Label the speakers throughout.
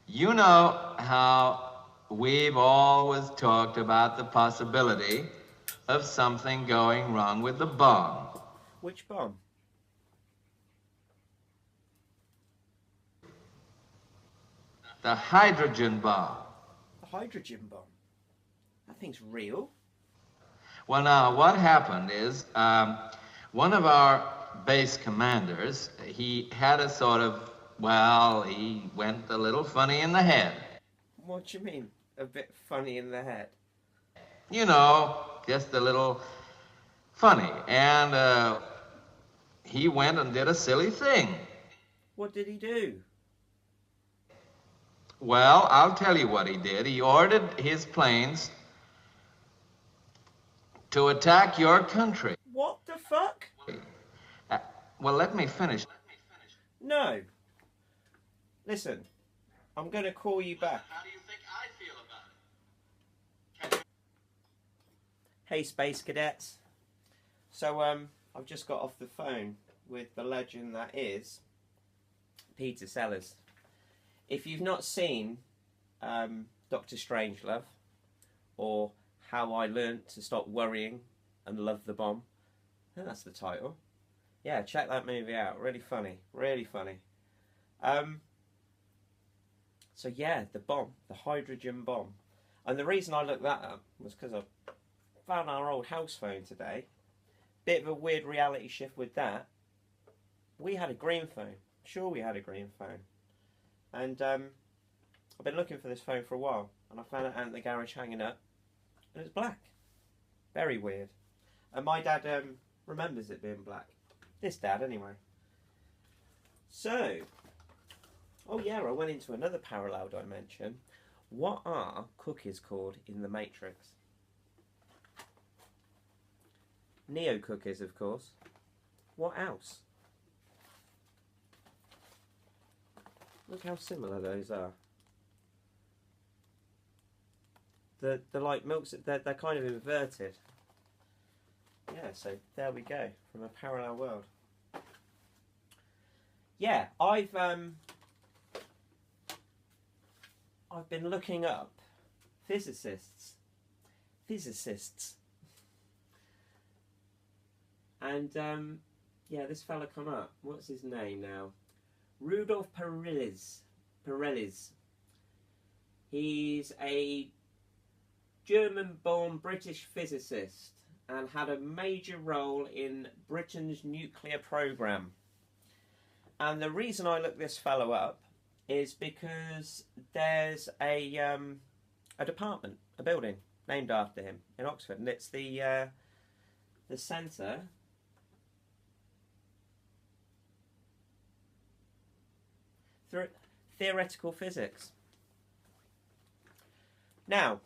Speaker 1: You know how we've always talked about the possibility of something going wrong with the bomb.
Speaker 2: Which bomb?
Speaker 1: The hydrogen bomb.
Speaker 2: The hydrogen bomb. That thing's real.
Speaker 1: Well, now, what happened is one of our base commanders, he had a sort of, well, he went a little funny in the head.
Speaker 2: What do you mean? A bit funny in the head.
Speaker 1: You know, just a little funny. And he went and did a silly thing.
Speaker 2: What did he do?
Speaker 1: Well, I'll tell you what he did. He ordered his planes to attack your country.
Speaker 2: What the fuck?
Speaker 1: Uh, well, let me finish.
Speaker 2: No. Listen, I'm going to call you back.
Speaker 1: How do you think I feel about it?
Speaker 2: Hey, Space Cadets. So, I've just got off the phone with the legend that is Peter Sellers. If you've not seen Dr. Strangelove or How I Learned to Stop Worrying and Love the Bomb, I think that's the title. Yeah, check that movie out. Really funny. Really funny. So yeah, the bomb, the hydrogen bomb. And the reason I looked that up was because I found our old house phone today. Bit of a weird reality shift with that. We had a green phone. Sure, we had a green phone. And I've been looking for this phone for a while, and I found it out in the garage hanging up, and it's black. Very weird. And my dad remembers it being black. This dad, anyway. So, oh yeah, I went into another parallel dimension. What are cookies called in the Matrix? Neo cookies, of course. What else? Look how similar those are. The like milks, they're kind of inverted. Yeah, so there we go, from a parallel world. Yeah, I've been looking up physicists, and yeah, this fella come up. What's his name now? Rudolf Parellis. He's a German-born British physicist and had a major role in Britain's nuclear programme. And the reason I looked this fellow up is because there's a department, a building named after him in Oxford, and it's the Centre for Theoretical Physics. Now,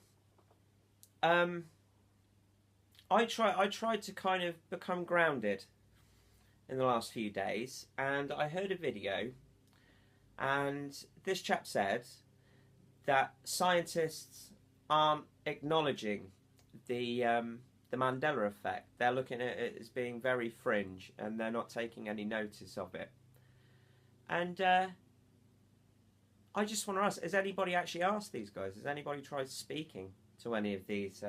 Speaker 2: I tried to kind of become grounded in the last few days, and I heard a video, and this chap said that scientists aren't acknowledging the Mandela effect. They're looking at it as being very fringe, and they're not taking any notice of it. And I just want to ask, has anybody actually asked these guys? Has anybody tried speaking to any of these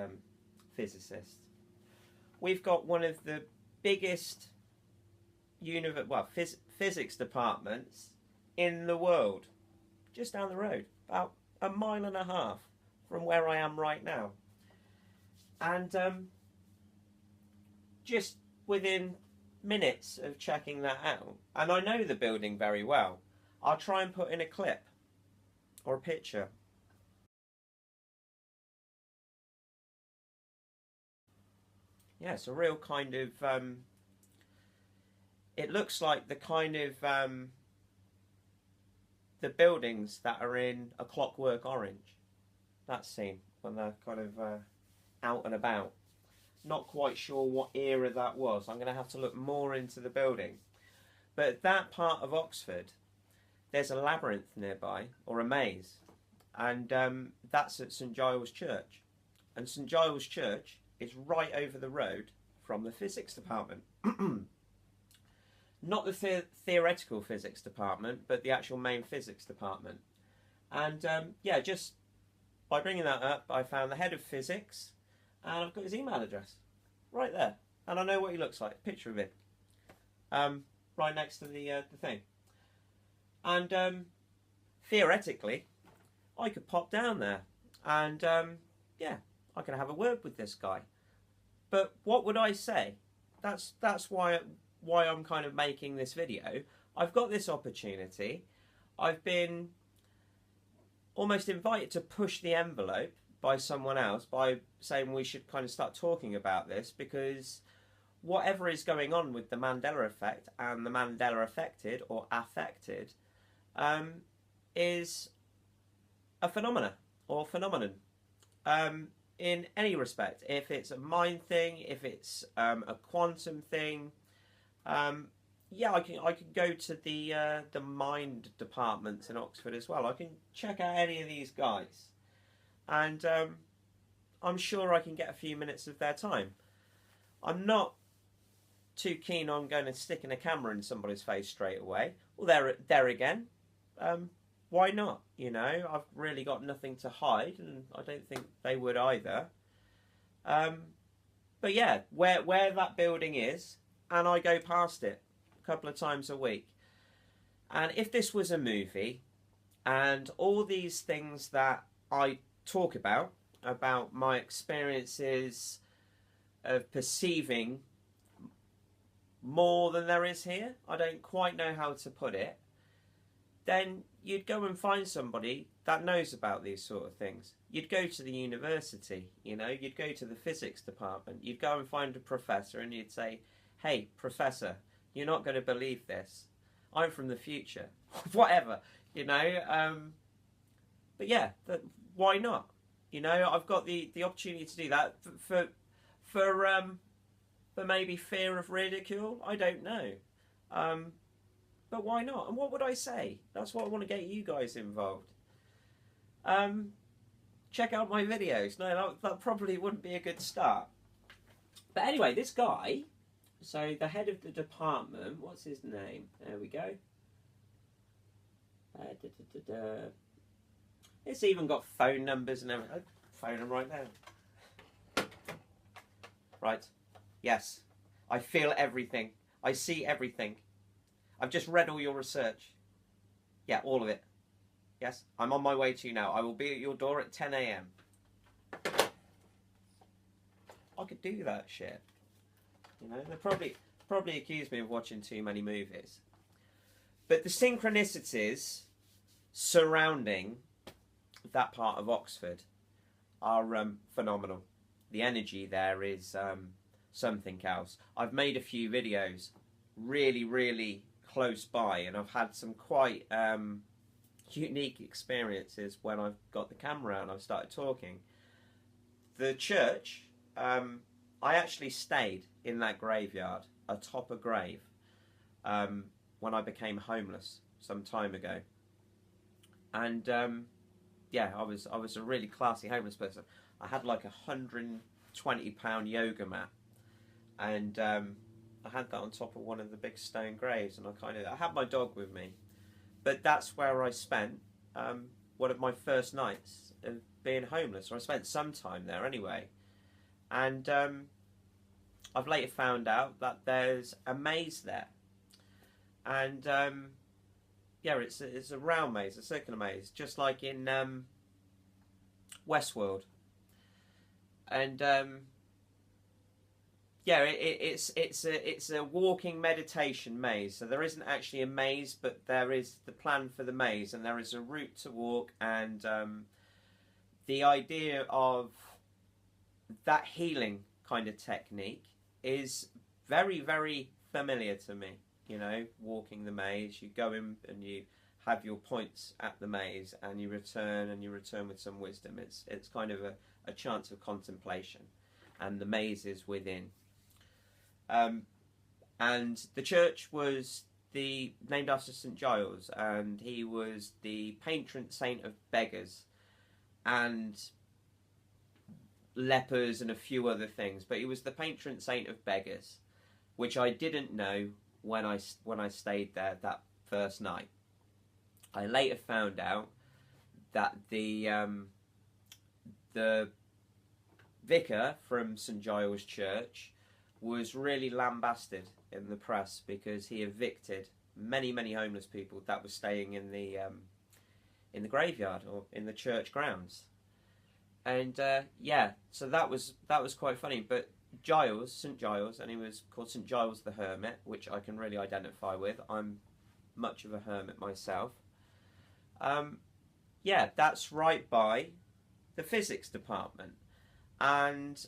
Speaker 2: physicists? We've got one of the biggest physics departments in the world, just down the road, about a mile and a half from where I am right now. And just within minutes of checking that out, and I know the building very well, I'll try and put in a clip or a picture. Yeah, it's a real kind of it looks like the kind of the buildings that are in A Clockwork Orange. That scene when they're kind of out and about. Not quite sure what era that was. I'm going to have to look more into the building. But at that part of Oxford, there's a labyrinth nearby, or a maze, and that's at St Giles Church. And St Giles Church is right over the road from the physics department. Not the theoretical physics department, but the actual main physics department. And yeah, just by bringing that up, I found the head of physics, and I've got his email address right there, and I know what he looks like. Picture of him, right next to the thing. And theoretically, I could pop down there, and yeah, I can have a word with this guy. But what would I say? That's why I'm kind of making this video. I've got this opportunity. I've been almost invited to push the envelope by someone else by saying we should kind of start talking about this, because whatever is going on with the Mandela effect and the Mandela affected or affected is a phenomena or phenomenon in any respect. If it's a mind thing, if it's a quantum thing, yeah, I can go to the mind departments in Oxford as well. I can check out any of these guys, and I'm sure I can get a few minutes of their time. I'm not too keen on going and sticking a camera in somebody's face straight away. Well, there again, why not? You know, I've really got nothing to hide, and I don't think they would either. But yeah, where that building is, and I go past it a couple of times a week. And if this was a movie, and all these things that I talk about my experiences of perceiving more than there is here, I don't quite know how to put it, then you'd go and find somebody that knows about these sort of things. You'd go to the university, you know, you'd go to the physics department, you'd go and find a professor and you'd say, hey, professor, you're not going to believe this. I'm from the future. Whatever, you know. But yeah, why not? You know, I've got the opportunity to do that for maybe fear of ridicule. I don't know. But why not? And what would I say? That's what I want to get you guys involved. Check out my videos. No, that probably wouldn't be a good start. But anyway, this guy, so the head of the department, what's his name? There we go. It's even got phone numbers and everything. Phone them right now. Right. Yes. I feel everything. I see everything. I've just read all your research. Yeah, all of it. Yes, I'm on my way to you now. I will be at your door at 10 a.m. I could do that shit. You know, they probably accuse me of watching too many movies. But the synchronicities surrounding that part of Oxford are phenomenal. The energy there is something else. I've made a few videos really, really close by, and I've had some quite unique experiences when I've got the camera out and I've started talking. The church, I actually stayed in that graveyard, atop a grave, when I became homeless some time ago. And yeah, I was a really classy homeless person. I had like £120 yoga mat, and I had that on top of one of the big stone graves, and I had my dog with me. But that's where I spent one of my first nights of being homeless, or I spent some time there anyway. And I've later found out that there's a maze there. And yeah, it's a round maze, a circular maze, just like in Westworld. And yeah, it's a walking meditation maze. So there isn't actually a maze, but there is the plan for the maze, and there is a route to walk. And the idea of that healing kind of technique is very, very familiar to me. You know, walking the maze, you go in and you have your points at the maze, and you return with some wisdom. It's kind of a chance of contemplation, and the maze is within. And the church was named after St. Giles, and he was the patron saint of beggars and lepers and a few other things, but he was the patron saint of beggars, which I didn't know when I stayed there that first night. I later found out that the vicar from St Giles Church was really lambasted in the press because he evicted many homeless people that were staying in the graveyard or in the church grounds. And yeah, so that was quite funny. But Giles, St Giles, and he was called St Giles the Hermit, which I can really identify with. I'm much of a hermit myself. Yeah, that's right by the physics department. And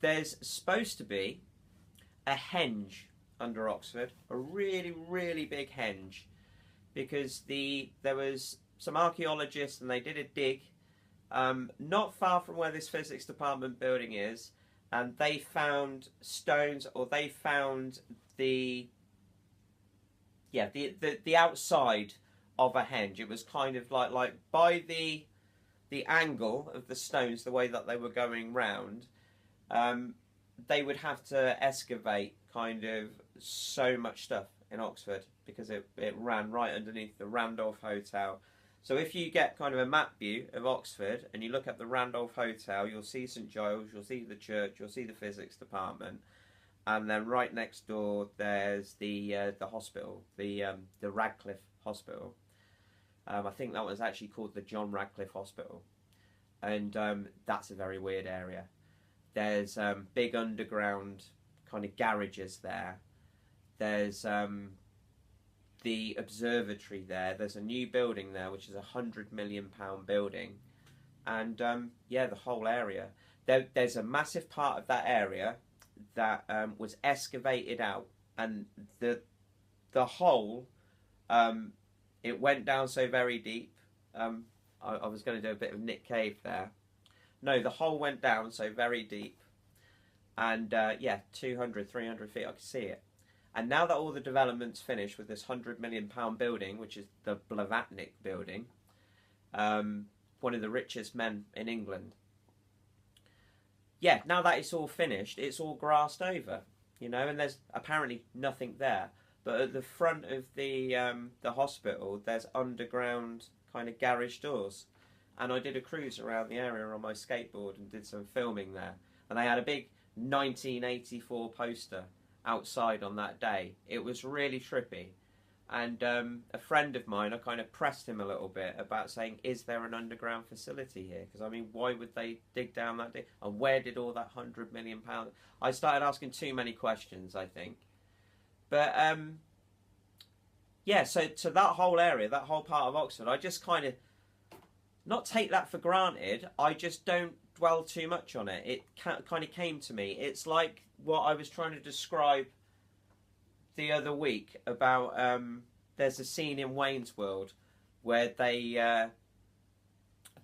Speaker 2: there's supposed to be a henge under Oxford, a really big henge, because there was some archaeologists and they did a dig not far from where this physics department building is, and they found stones, or they found the outside of a henge. It was kind of like by the angle of the stones, the way that they were going round, they would have to excavate kind of so much stuff in Oxford because it ran right underneath the Randolph Hotel. So if you get kind of a map view of Oxford and you look at the Randolph Hotel, you'll see St Giles, you'll see the church, you'll see the physics department, and then right next door there's the hospital, the Radcliffe Hospital. I think that was actually called the John Radcliffe Hospital, and that's a very weird area. There's big underground kind of garages there. There's the observatory there. There's a new building there, which is £100 million building, and yeah, the whole area. There's a massive part of that area that was excavated out, and the hole, it went down so very deep. I was going to do a bit of Nick Cave there. No, the hole went down so very deep, and yeah, 200, 300 feet, I could see it. And now that all the development's finished with this £100 million building, which is the Blavatnik building, one of the richest men in England. Yeah, now that it's all finished, it's all grassed over, you know, and there's apparently nothing there. But at the front of the hospital, there's underground kind of garage doors. And I did a cruise around the area on my skateboard and did some filming there. And they had a big 1984 poster outside on that day. It was really trippy. And a friend of mine, I kind of pressed him a little bit about saying, is there an underground facility here? Because, I mean, why would they dig down that deep? And where did all that £100 million... I started asking too many questions, I think. But, yeah, so that whole area, that whole part of Oxford, I just kind of... not take that for granted, I just don't dwell too much on it. It kind of came to me. It's like what I was trying to describe the other week about there's a scene in Wayne's World where they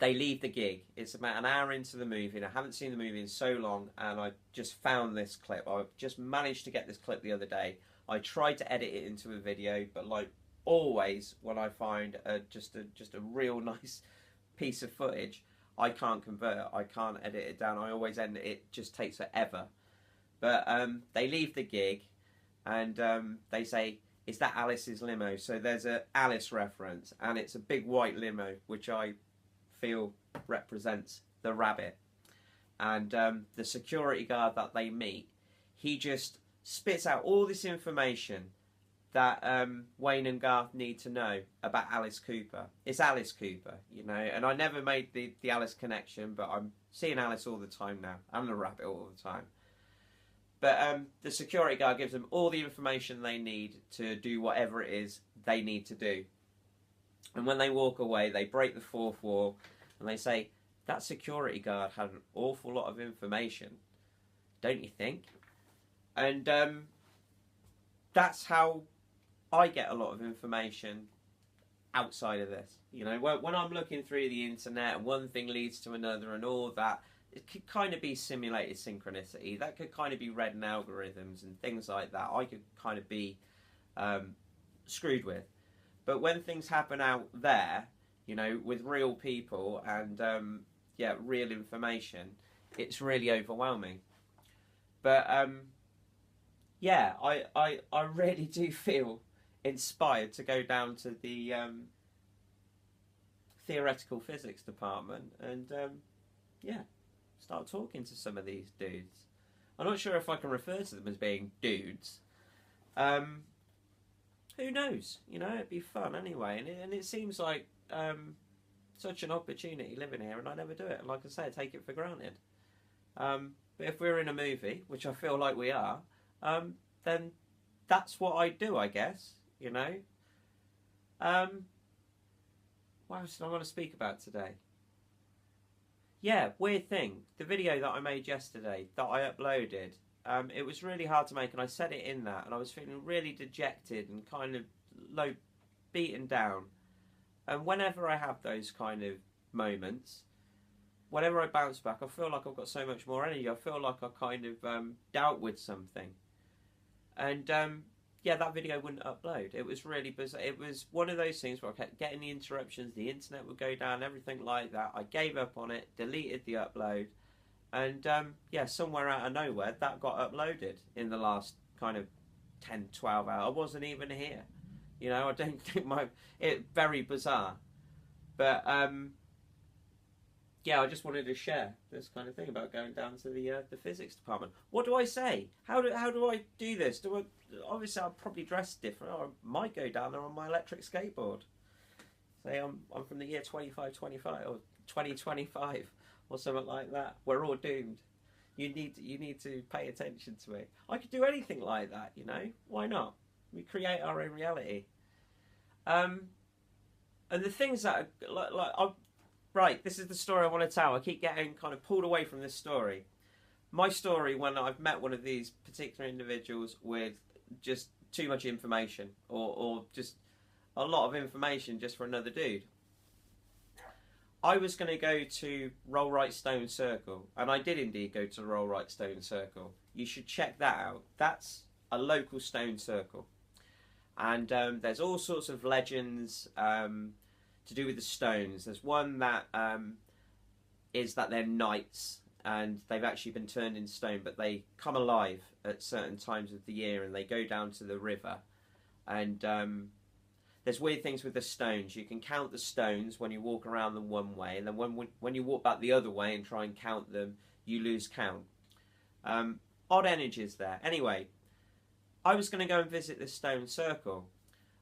Speaker 2: leave the gig. It's about an hour into the movie, and I haven't seen the movie in so long, and I just found this clip. I just managed to get this clip the other day. I tried to edit it into a video, but like always when I find just a real nice piece of footage, I can't convert it, I can't edit it down, I always end it, it just takes forever. But they leave the gig and they say, is that Alice's limo? So there's a Alice reference, and it's a big white limo, which I feel represents the rabbit. And the security guard that they meet, he just spits out all this information that Wayne and Garth need to know about Alice Cooper. It's Alice Cooper, you know, and I never made the Alice connection, but I'm seeing Alice all the time now, and the rabbit all the time. But the security guard gives them all the information they need to do whatever it is they need to do. And when they walk away, they break the fourth wall, and they say, that security guard had an awful lot of information, don't you think? And that's how I get a lot of information outside of this. You know, when I'm looking through the internet and one thing leads to another and all that, it could kind of be simulated synchronicity. That could kind of be read in algorithms and things like that. I could kind of be screwed with. But when things happen out there, you know, with real people and, yeah, real information, it's really overwhelming. But, yeah, I really do feel inspired to go down to the theoretical physics department and yeah, start talking to some of these dudes. I'm not sure if I can refer to them as being dudes. Who knows? You know, it'd be fun anyway. And it seems like such an opportunity living here, and I never do it. And like I say, I take it for granted. But if we're in a movie, which I feel like we are, then that's what I do, I guess. You know. What else did I want to speak about today? Yeah, weird thing. The video that I made yesterday that I uploaded, it was really hard to make, and I said it in that, and I was feeling really dejected and kind of low, beaten down. And whenever I have those kind of moments, whenever I bounce back, I feel like I've got so much more energy. I feel like I kind of dealt with something. And yeah, that video wouldn't upload. It was really bizarre. It was one of those things where I kept getting the interruptions, the internet would go down, everything like that. I gave up on it, deleted the upload, and yeah, somewhere out of nowhere, that got uploaded in the last kind of 10, 12 hours. I wasn't even here. You know, I don't think very bizarre. But yeah, I just wanted to share this kind of thing about going down to the physics department. What do I say? How do I do this? Obviously, I'll probably dress different. Or I might go down there on my electric skateboard. Say I'm from the year 2525 or 2025 or something like that. We're all doomed. You need to pay attention to me. I could do anything like that. You know, why not? We create our own reality. And the things that right, this is the story I want to tell. I keep getting kind of pulled away from this story. My story, when I've met one of these particular individuals with just too much information, or just a lot of information just for another dude. I was going to go to Roll Right Stone Circle, and I did indeed go to Roll Right Stone Circle. You should check that out. That's a local stone circle. And there's all sorts of legends to do with the stones. There's one that is that they're knights and they've actually been turned into stone, but they come alive at certain times of the year and they go down to the river. And there's weird things with the stones. You can count the stones when you walk around them one way, and then when you walk back the other way and try and count them, you lose count. Odd energies there. Anyway, I was going to go and visit this stone circle.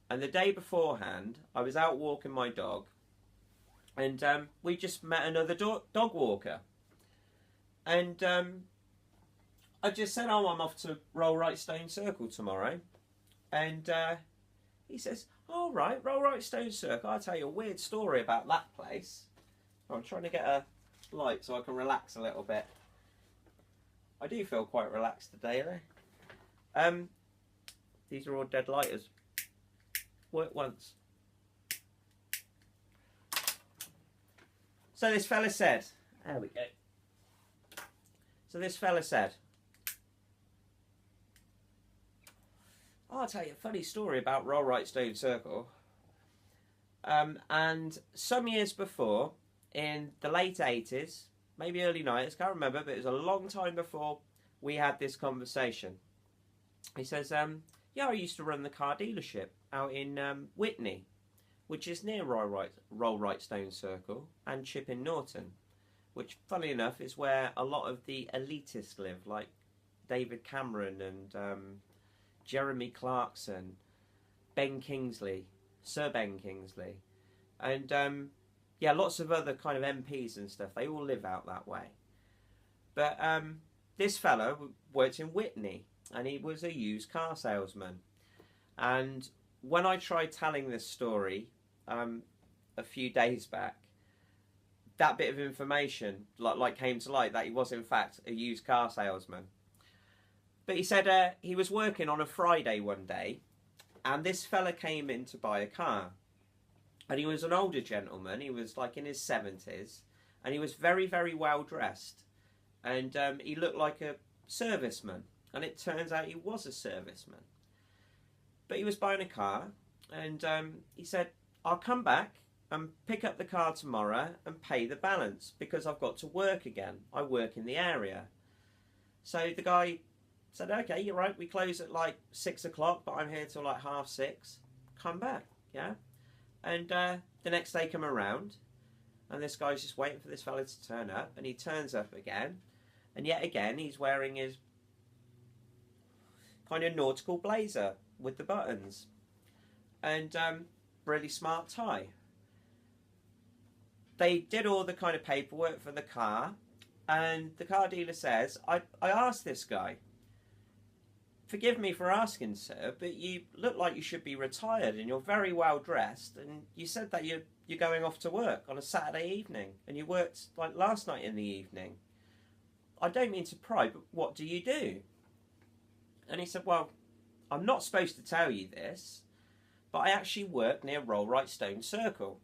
Speaker 2: And the day beforehand, I was out walking my dog, and we just met another dog walker. And I just said, oh, I'm off to Roll Right Stone Circle tomorrow. And he says, oh, right, Roll Right Stone Circle. I'll tell you a weird story about that place. I'm trying to get a light so I can relax a little bit. I do feel quite relaxed today, though. These are all dead lighters. Work once. So this fella said, there we go. So this fella said, oh, I'll tell you a funny story about Roll Right Stone Circle. And some years before, in the late 80s, maybe early 90s, can't remember, but it was a long time before we had this conversation. He says, yeah, I used to run the car dealership out in Whitney, which is near Roll Right Stone Circle, and Chipping Norton, which, funnily enough, is where a lot of the elitists live, like David Cameron and Jeremy Clarkson, Ben Kingsley, Sir Ben Kingsley, and yeah, lots of other kind of MPs and stuff. They all live out that way. But this fellow worked in Whitney, and he was a used car salesman. And when I tried telling this story a few days back, that bit of information like came to light, that he was in fact a used car salesman. But he said he was working on a Friday one day, and this fella came in to buy a car. And he was an older gentleman. He was like in his 70s, and he was very, very well dressed. And he looked like a serviceman. And it turns out he was a serviceman. But he was buying a car, and he said, I'll come back and pick up the car tomorrow and pay the balance, because I've got to work again. I work in the area. So the guy said, okay, you're right, we close at like 6 o'clock, but I'm here till like 6:30. Come back, yeah? And the next day come around, And this guy's just waiting for this fella to turn up, and he turns up again, and yet again he's wearing his kind of nautical blazer with the buttons, and really smart tie. They did all the kind of paperwork for the car, and the car dealer says, I asked this guy, forgive me for asking, sir, but you look like you should be retired and you're very well dressed, and you said that you're going off to work on a Saturday evening, and you worked like last night in the evening. I don't mean to pry, but what do you do? And he said, well, I'm not supposed to tell you this, but I actually work near Rollright Stone Circle.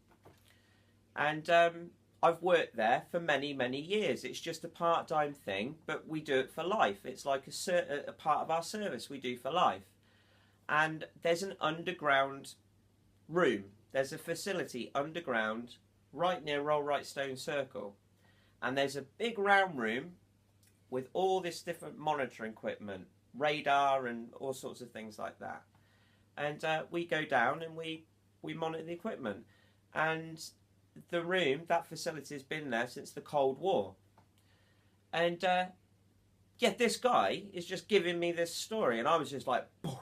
Speaker 2: And I've worked there for many, many years. It's just a part-time thing, but we do it for life. It's like a part of our service we do for life. And there's an underground room. There's a facility underground right near Rollright Stone Circle. And there's a big round room with all this different monitoring equipment, radar and all sorts of things like that. And we go down and we monitor the equipment. And the room, that facility has been there since the Cold War. And yeah, this guy is just giving me this story, and I was just like, "Poof."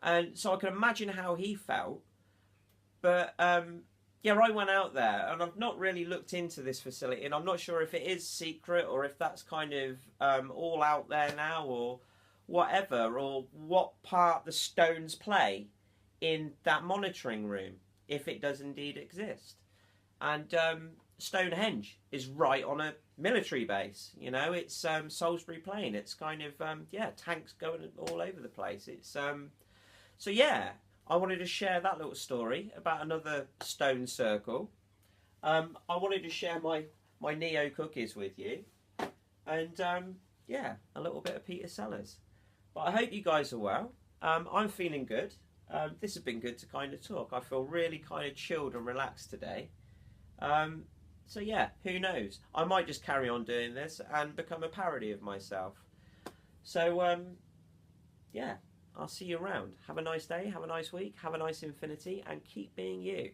Speaker 2: And so I can imagine how he felt. But yeah, I went out there, and I've not really looked into this facility, and I'm not sure if it is secret or if that's kind of all out there now or whatever, or what part the Stones play in that monitoring room, if it does indeed exist. And Stonehenge is right on a military base. You know, it's Salisbury Plain. It's kind of yeah, tanks going all over the place. It's so yeah, I wanted to share that little story about another stone circle. I wanted to share my Neo cookies with you, and yeah, a little bit of Peter Sellers. But I hope you guys are well. I'm feeling good. This has been good to kind of talk. I feel really kind of chilled and relaxed today. So yeah, who knows? I might just carry on doing this and become a parody of myself. So yeah, I'll see you around. Have a nice day, have a nice week, have a nice infinity, and keep being you.